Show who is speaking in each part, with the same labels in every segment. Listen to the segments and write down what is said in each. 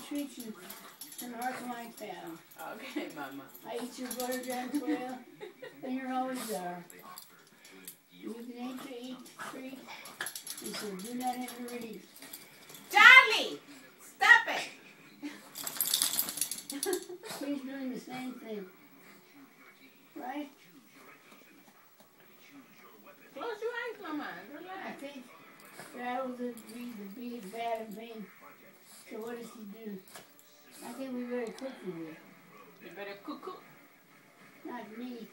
Speaker 1: treat you an arc like that.
Speaker 2: Okay, Mama.
Speaker 1: I eat your butter jam for you, and you're always there. You can eat treat. You said, do not interrupt.
Speaker 2: Charlie! Stop it!
Speaker 1: She's doing the same thing. Right?
Speaker 2: Close your eyes, Mama.
Speaker 1: I
Speaker 2: Relax.
Speaker 1: think Rattles would be bad and pain. So what does he do? I think we better cook for you.
Speaker 2: You better cuckoo.
Speaker 1: Not me.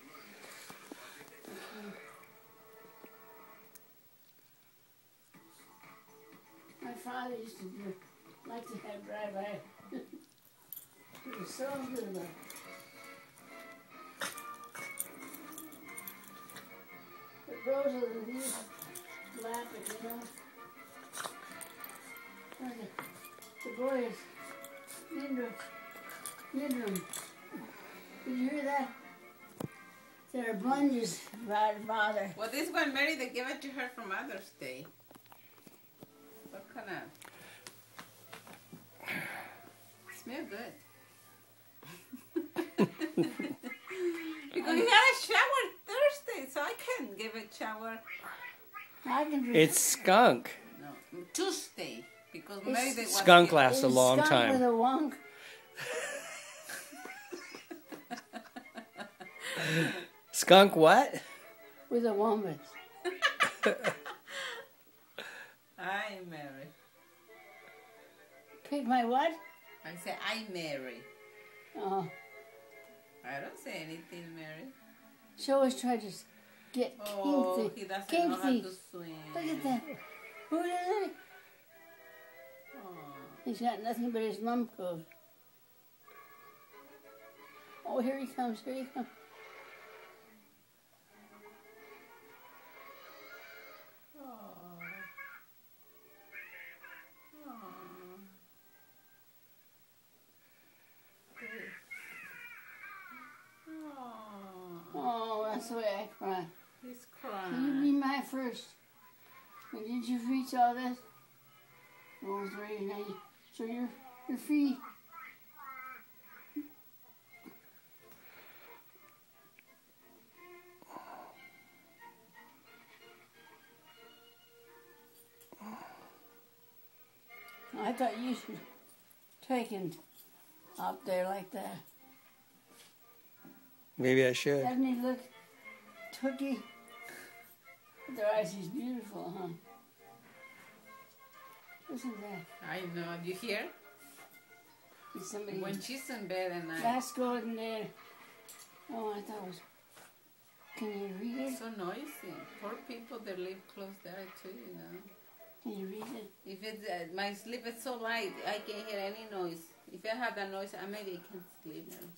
Speaker 1: My father used to like to have drive-by. It was so good. But Rosa, he used to laugh at, you know. The boys, Lindrum. Did you hear that? There are bunches about her father.
Speaker 2: Well, this one, Mary, they gave it to her for Mother's Day. What kind of... Smell good. Because he had a shower Thursday, so I couldn't give it shower.
Speaker 1: I can drink.
Speaker 3: It's skunk.
Speaker 2: No, Tuesday. Because Mary, they was
Speaker 3: Skunk lasts a long
Speaker 1: skunk
Speaker 3: time.
Speaker 1: with a wonk.
Speaker 3: Skunk what?
Speaker 1: With a wombat.
Speaker 2: I Mary.
Speaker 1: Pick my what?
Speaker 2: I say I Mary.
Speaker 1: Oh.
Speaker 2: I don't say anything, Mary.
Speaker 1: She always tried to get
Speaker 2: Oh,
Speaker 1: King
Speaker 2: he
Speaker 1: Thief.
Speaker 2: doesn't
Speaker 1: King
Speaker 2: know how
Speaker 1: Thief.
Speaker 2: to swim.
Speaker 1: Look at that. Who is it?
Speaker 2: Oh.
Speaker 1: He's got nothing but his mum coat. Oh, here he comes. Here he comes. Oh, that's the way I cry.
Speaker 2: He's
Speaker 1: Can you
Speaker 2: crying.
Speaker 1: be my first? When did you reach all this? Oh, 3, 9. So you're free. I thought you should take him up there like that.
Speaker 3: Maybe I should.
Speaker 1: Doesn't he look tooky? With their eyes, he's beautiful, huh? Listen to that.
Speaker 2: I know. You hear?
Speaker 1: Is somebody...
Speaker 2: When she's in bed and I...
Speaker 1: That's golden there. Oh, I thought it was... Can you read it?
Speaker 2: It's so noisy. Poor people that live close there too, you know.
Speaker 1: Can you read it?
Speaker 2: If it's my sleep is so light, I can't hear any noise. If I have that noise, I maybe can sleep now.